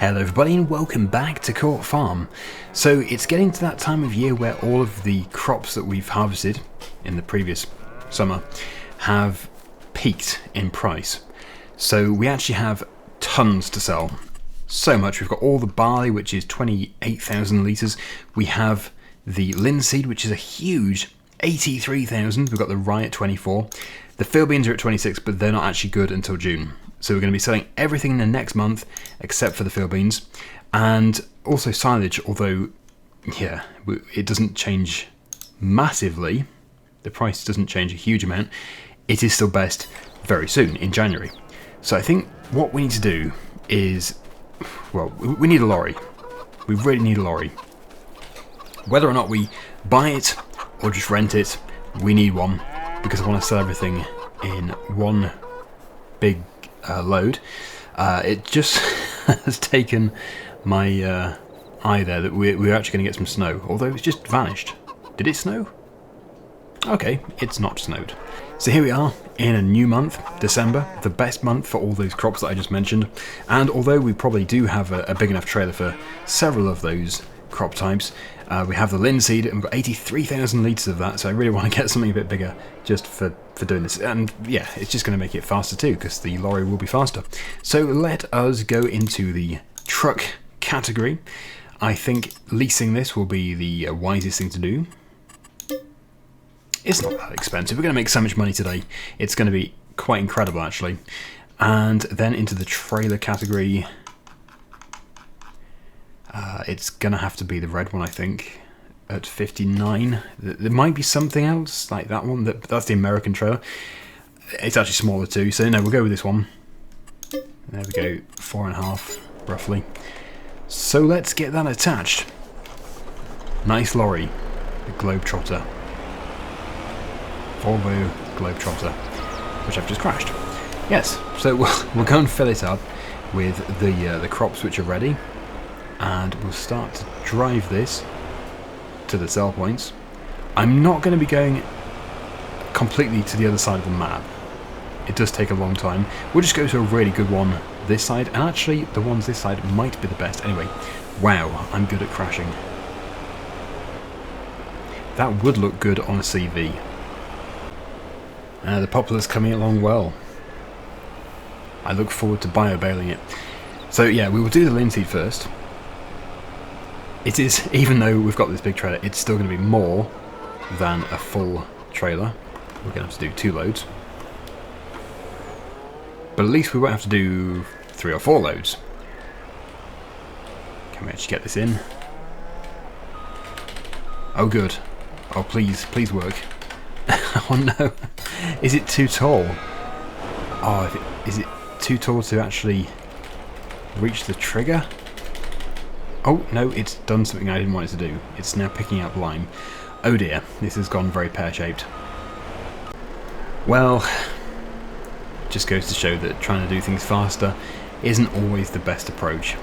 Hello everybody and welcome back to Court Farm. So it's getting to that time of year where all of the crops that we've harvested in the previous summer have peaked in price. So we actually have tons to sell. So much. We've got all the barley, which is 28,000 litres. We have the linseed, which is a huge 83,000. We've got the rye at 24. The field beans are at 26, but they're not actually good until June. So we're going to be selling everything in the next month except for the field beans, and also silage, although yeah, it doesn't change massively. The price doesn't change a huge amount. It is still best very soon in January. So I think what we need to do is, well, we need a lorry. We really need a lorry. Whether or not we buy it or just rent it, we need one, because I want to sell everything in one big load. It just has taken my eye there that we're actually going to get some snow, although it's just vanished. Did it snow? Okay, it's not snowed. So here we are in a new month, December, the best month for all those crops that I just mentioned. And although we probably do have a big enough trailer for several of those crop types, we have the linseed, and we've got 83,000 litres of that, so I really want to get something a bit bigger just for doing this. And yeah, it's just going to make it faster too, because the lorry will be faster. So let us go into the truck category. I think leasing this will be the wisest thing to do. It's not that expensive. We're going to make so much money today. It's going to be quite incredible, actually. And then into the trailer category, it's going to have to be the red one, I think, at 59. There might be something else, like that one. That's the American trailer. It's actually smaller too, so no, we'll go with this one. There we go, 4.5, roughly. So let's get that attached. Nice lorry, the Globetrotter. Volvo Globetrotter, which I've just crashed. Yes, so we'll go and fill it up with the crops which are ready. And we'll start to drive this to the sell points. I'm not going to be going completely to the other side of the map. It does take a long time. We'll just go to a really good one this side, and actually the ones this side might be the best. Anyway, wow, I'm good at crashing. That would look good on a CV. The poplar's coming along well. I look forward to bio-baling it. So yeah, we will do the linseed first. It is, even though we've got this big trailer, it's still going to be more than a full trailer. We're going to have to do 2 loads. But at least we won't have to do 3 or 4 loads. Can we actually get this in? Oh good. Oh please, please work. Oh no. Is it too tall? Oh, is it too tall to actually reach the trigger? Oh, no, it's done something I didn't want it to do. It's now picking up lime. Oh dear, this has gone very pear-shaped. Well, just goes to show that trying to do things faster isn't always the best approach.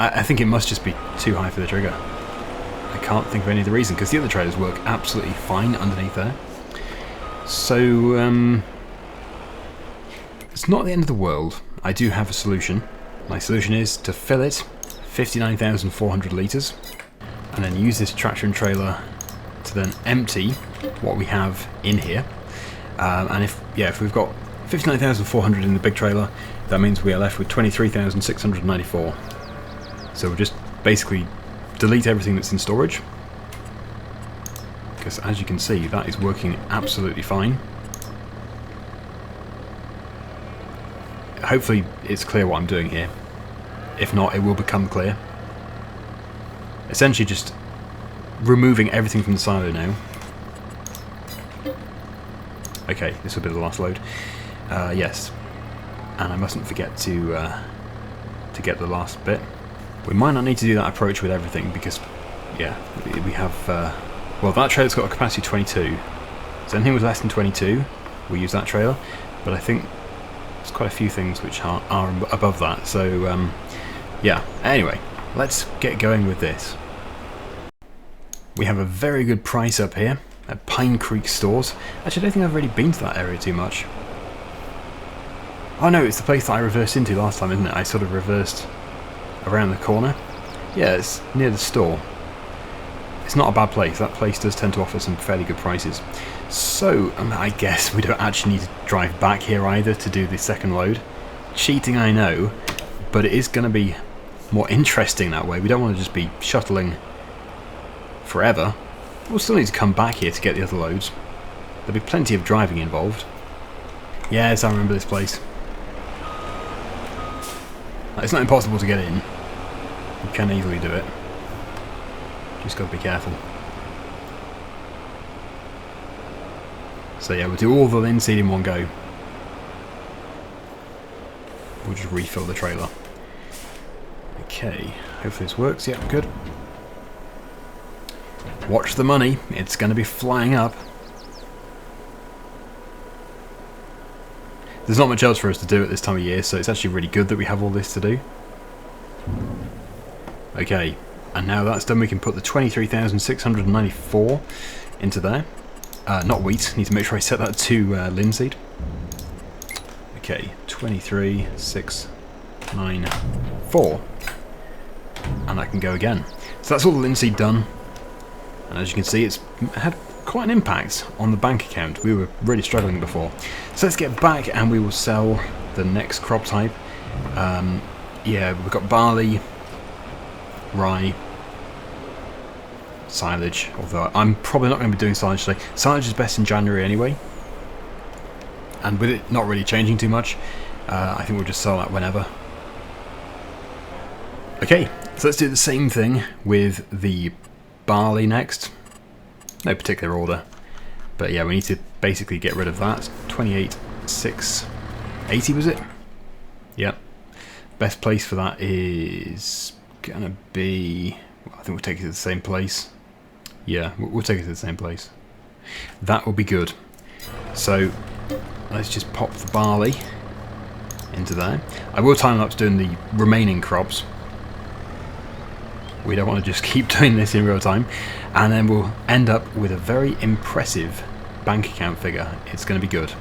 I think it must just be too high for the trigger. I can't think of any other reason, because the other trailers work absolutely fine underneath there. So, it's not the end of the world. I do have a solution. My solution is to fill it 59,400 litres, and then use this tractor and trailer to then empty what we have in here. And if we've got 59,400 in the big trailer, that means we are left with 23,694. So we'll just basically delete everything that's in storage, because as you can see, that is working absolutely fine. Hopefully it's clear what I'm doing here. If not, it will become clear. Essentially just removing everything from the silo now. Okay, this will be the last load. Yes. And I mustn't forget to get the last bit. We might not need to do that approach with everything, because, yeah, we have... well, that trailer's got a capacity of 22. So anything with less than 22, we'll use that trailer. But I think there's quite a few things which are above that, so... yeah, anyway, let's get going with this. We have a very good price up here at Pine Creek Stores. Actually, I don't think I've really been to that area too much. Oh no, it's the place that I reversed into last time, isn't it? I sort of reversed around the corner. Yeah, it's near the store. It's not a bad place. That place does tend to offer some fairly good prices. So, I guess we don't actually need to drive back here either to do the second load. Cheating, I know, but it is going to be more interesting that way. We don't want to just be shuttling forever. We'll still need to come back here to get the other loads. There'll be plenty of driving involved. Yes, I remember this place. It's not impossible to get in. You can easily do it. Just got to be careful. So yeah, we'll do all the linseed in one go. We'll just refill the trailer. Okay, hopefully this works. Yeah, good. Watch the money. It's going to be flying up. There's not much else for us to do at this time of year, so it's actually really good that we have all this to do. Okay, and now that's done, we can put the 23,694 into there. Not wheat, need to make sure I set that to linseed. Okay, 23,694. And I can go again. So that's all the linseed done. And as you can see, it's had quite an impact on the bank account. We were really struggling before. So let's get back and we will sell the next crop type. Yeah, we've got barley, rye, silage, although I'm probably not going to be doing silage today. Silage is best in January anyway, and with it not really changing too much, I think we'll just sell that whenever. Okay, so let's do the same thing with the barley next. No particular order, but yeah, we need to basically get rid of that. 28,680 was it? Yep. Best place for that is gonna be, I think we'll take it to the same place. Yeah, we'll take it to the same place. That will be good. So let's just pop the barley into there. I will time lapse doing the remaining crops. We don't want to just keep doing this in real time. And then we'll end up with a very impressive bank account figure. It's going to be good.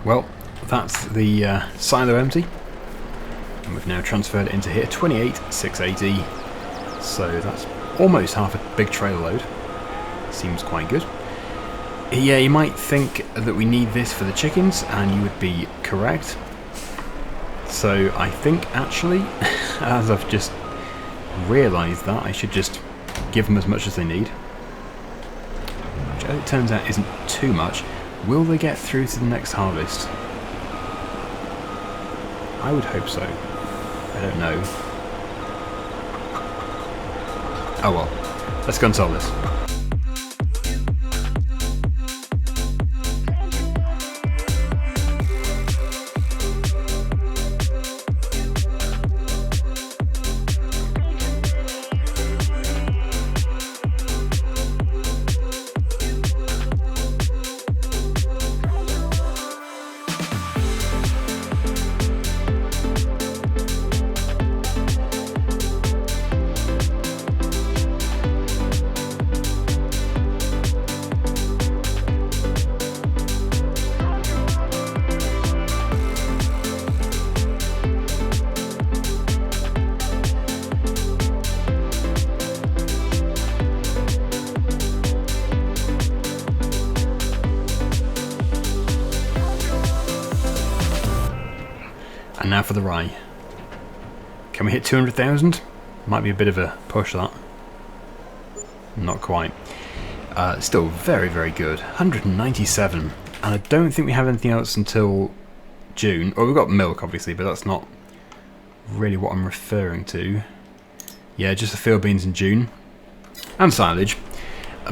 Well, that's the silo empty. And we've now transferred it into here, 28,680. So that's almost half a big trailer load. Seems quite good. Yeah, you might think that we need this for the chickens, and you would be correct. So I think actually, as I've just realised that, I should just give them as much as they need. Which, as it turns out, isn't too much. Will they get through to the next harvest? I would hope so. I don't know. Oh well, let's go and sell this. And now for the rye. Can we hit 200,000? Might be a bit of a push, that. Not quite. Still very, very good. 197. And I don't think we have anything else until June. Well, we've got milk, obviously, but that's not really what I'm referring to. Yeah, just the field beans in June. And silage.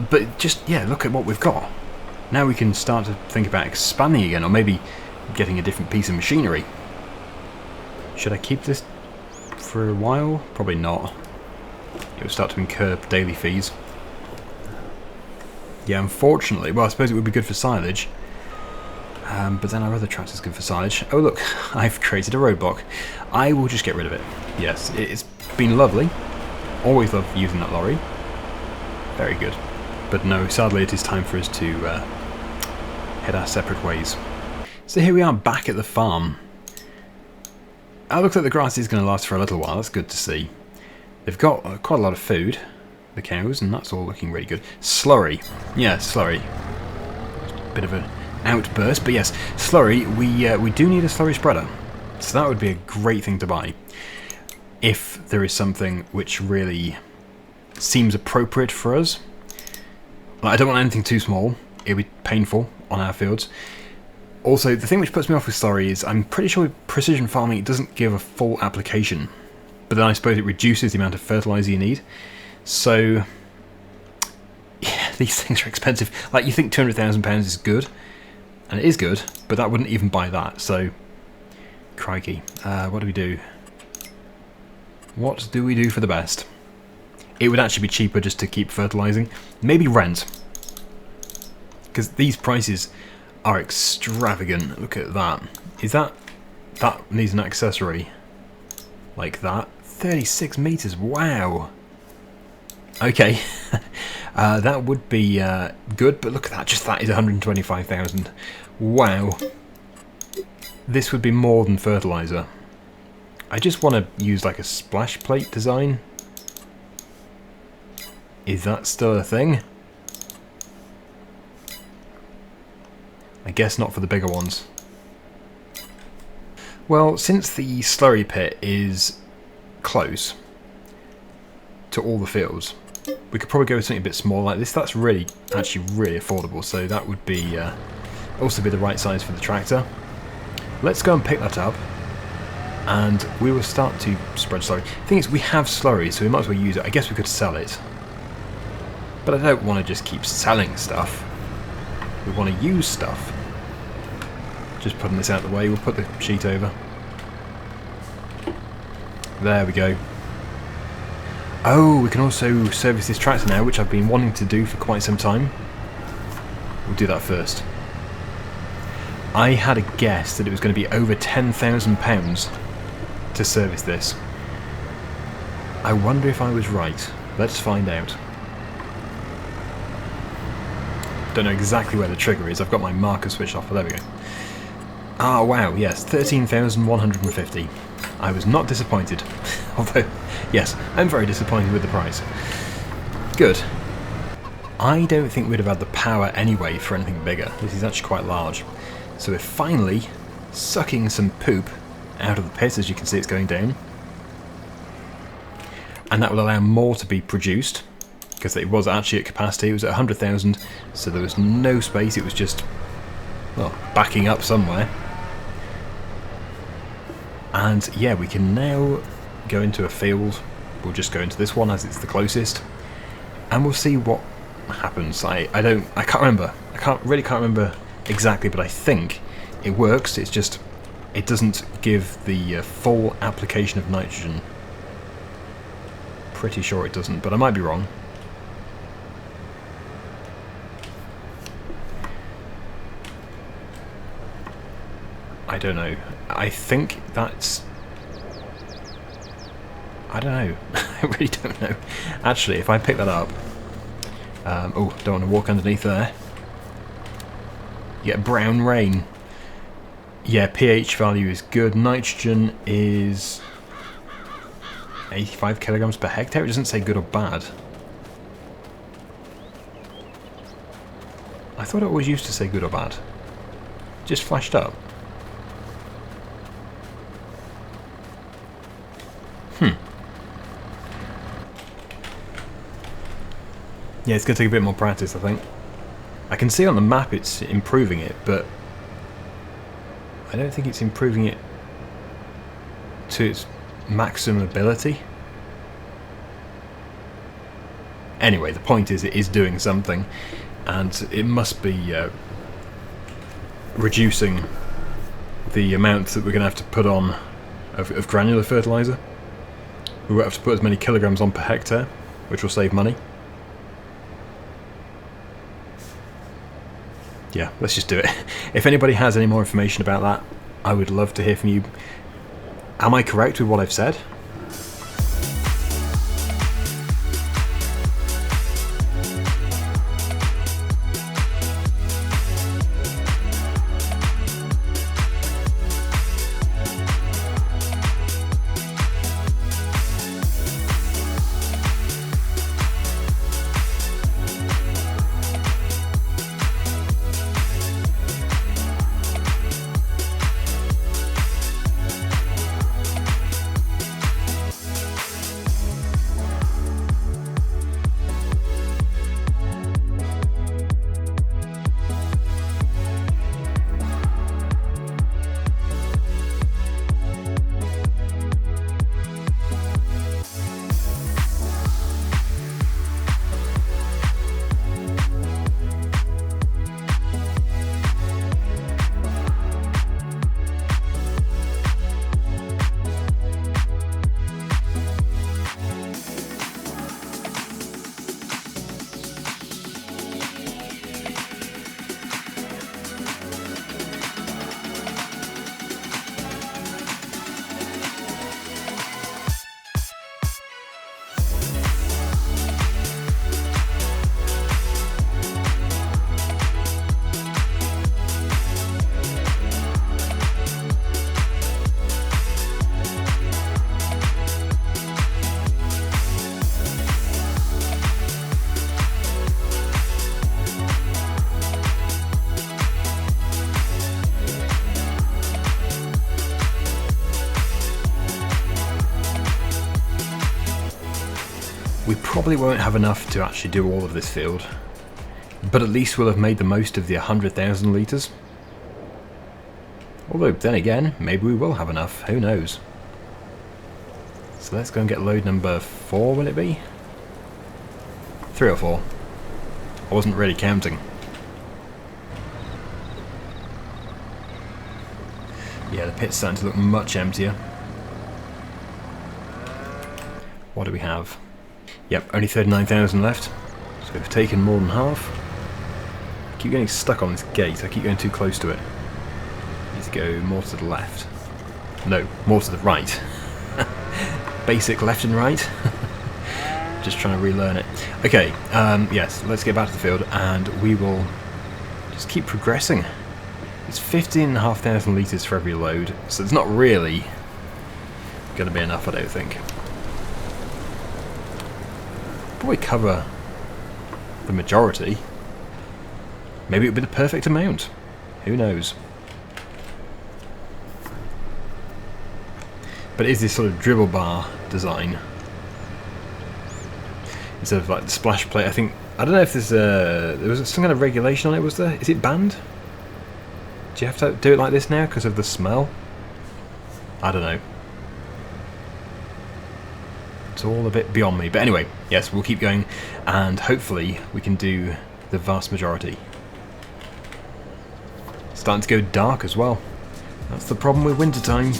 But just, yeah, look at what we've got. Now we can start to think about expanding again, or maybe getting a different piece of machinery. Should I keep this for a while? Probably not. It will start to incur daily fees. Yeah, unfortunately, well, I suppose it would be good for silage. But then our other tractor's good for silage. Oh look, I've created a roadblock. I will just get rid of it. Yes, it's been lovely. Always love using that lorry. Very good. But no, sadly it is time for us to head our separate ways. So here we are back at the farm. It looks like the grass is going to last for a little while. That's good to see. They've got quite a lot of food, the cows, and that's all looking really good. Slurry. Yeah, slurry. Bit of an outburst, but yes, slurry. We do need a slurry spreader. So that would be a great thing to buy. If there is something which really seems appropriate for us. Like, I don't want anything too small. It would be painful on our fields. Also, the thing which puts me off with slurry is I'm pretty sure with precision farming it doesn't give a full application. But then I suppose it reduces the amount of fertilizer you need. So, yeah, these things are expensive. Like, you think £200,000 is good, and it is good, but that wouldn't even buy that. So, crikey. What do we do? What do we do for the best? It would actually be cheaper just to keep fertilizing. Maybe rent. Because these prices are extravagant. Look at that. Is that... That needs an accessory. Like that. 36 meters. Wow. Okay. That would be good, but look at that. Just that is 125,000. Wow. This would be more than fertilizer. I just want to use like a splash plate design. Is that still a thing? I guess not for the bigger ones. Well, since the slurry pit is close to all the fields, we could probably go with something a bit smaller like this. That's actually really affordable, so that would be also be the right size for the tractor. Let's go and pick that up, and we will start to spread slurry. The thing is, we have slurry, so we might as well use it. I guess we could sell it, but I don't want to just keep selling stuff. We want to use stuff. Just putting this out of the way, we'll put the sheet over. There we go. Oh, we can also service this tractor now, which I've been wanting to do for quite some time. We'll do that first. I had a guess that it was going to be over £10,000 to service this. I wonder if I was right. Let's find out. Don't know exactly where the trigger is. I've got my marker switched off, but there we go. Ah, wow, yes, 13,150. I was not disappointed. Although, yes, I'm very disappointed with the price. Good. I don't think we'd have had the power anyway for anything bigger. This is actually quite large. So we're finally sucking some poop out of the pit. As you can see, it's going down. And that will allow more to be produced, because it was actually at capacity. It was at 100,000, so there was no space. It was just, well, backing up somewhere. And yeah, we can now go into a field. We'll just go into this one as it's the closest, and we'll see what happens. I can't remember. I can't remember exactly, but I think it works. It's just it doesn't give the full application of nitrogen. Pretty sure it doesn't, but I might be wrong. I don't know. I think that's... I don't know. I really don't know. Actually, if I pick that up... oh, don't want to walk underneath there. You get brown rain. Yeah, pH value is good. Nitrogen is 85 kilograms per hectare. It doesn't say good or bad. I thought it always used to say good or bad. Just flashed up. Yeah, it's going to take a bit more practice, I think. I can see on the map it's improving it, but I don't think it's improving it to its maximum ability. Anyway, the point is it is doing something, and it must be reducing the amount that we're going to have to put on of granular fertilizer. We won't have to put as many kilograms on per hectare, which will save money. Yeah, let's just do it. If anybody has any more information about that, I would love to hear from you. Am I correct with what I've said? We probably won't have enough to actually do all of this field, but at least we'll have made the most of the 100,000 litres. Although, then again, maybe we will have enough, who knows. So let's go and get load number 4, will it be? 3 or 4. I wasn't really counting. Yeah, the pit's starting to look much emptier. What do we have? Yep, only 39,000 left. So we've taken more than half. I keep getting stuck on this gate, I keep going too close to it. Need to go more to the left. No, more to the right. Basic left and right. Just trying to relearn it. Okay, yes, let's get back to the field and we will just keep progressing. It's 15,500 litres for every load, so it's not really going to be enough, I don't think. Probably cover the majority. Maybe it would be the perfect amount. Who knows? But it is this sort of dribble bar design instead of like the splash plate. I think, I don't know if there was some kind of regulation on it, was there? Is it banned? Do you have to do it like this now because of the smell? I don't know. It's all a bit beyond me. But anyway, yes, we'll keep going and hopefully we can do the vast majority. It's starting to go dark as well. That's the problem with winter time.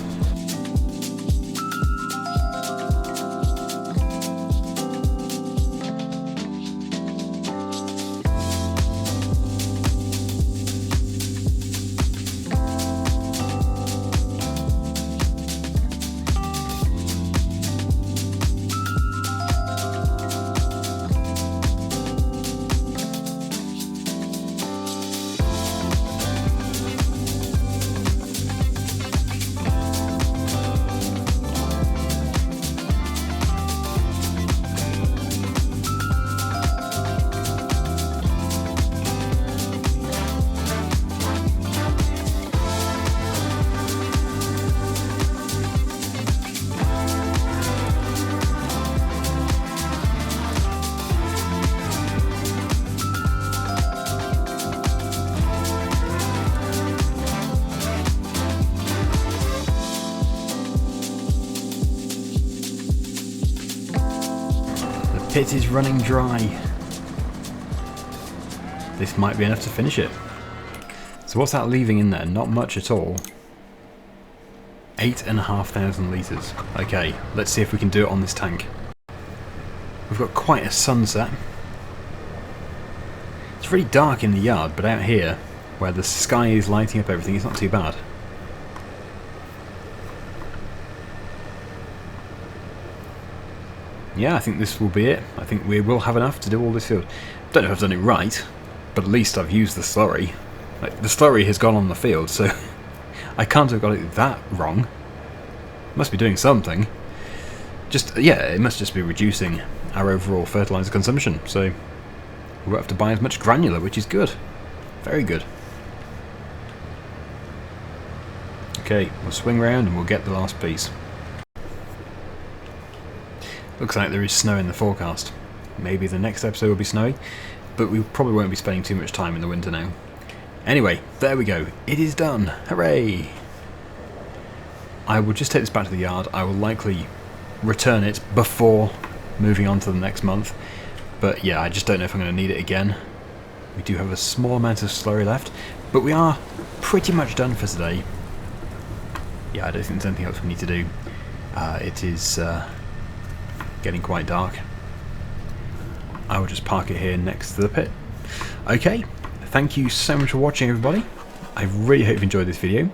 Pit is running dry. This might be enough to finish it. So what's that leaving in there? Not much at all. 8,500 litres. Okay, let's see if we can do it on this tank. We've got quite a sunset. It's really dark in the yard, but out here, where the sky is lighting up everything, it's not too bad. Yeah, I think this will be it. I think we will have enough to do all this field. Don't know if I've done it right, but at least I've used the slurry. Like, the slurry has gone on the field, so I can't have got it that wrong. Must be doing something. Just, yeah, it must just be reducing our overall fertiliser consumption, so we won't have to buy as much granular, which is good. Very good. Okay, we'll swing round and we'll get the last piece. Looks like there is snow in the forecast. Maybe the next episode will be snowy, but we probably won't be spending too much time in the winter now. Anyway, there we go. It is done. Hooray! I will just take this back to the yard. I will likely return it before moving on to the next month. But yeah, I just don't know if I'm going to need it again. We do have a small amount of slurry left, but we are pretty much done for today. Yeah, I don't think there's anything else we need to do. It is getting quite dark. I will just park it here next to the pit. Okay, thank you so much for watching, everybody. I really hope you enjoyed this video.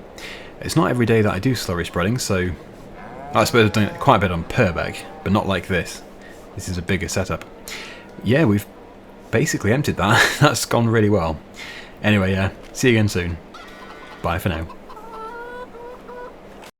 It's not every day that I do slurry spreading, so I suppose I've done it quite a bit on Purbeck, but not like this. This is a bigger setup. Yeah, we've basically emptied that. That's gone really well. Anyway, see you again soon. Bye for now.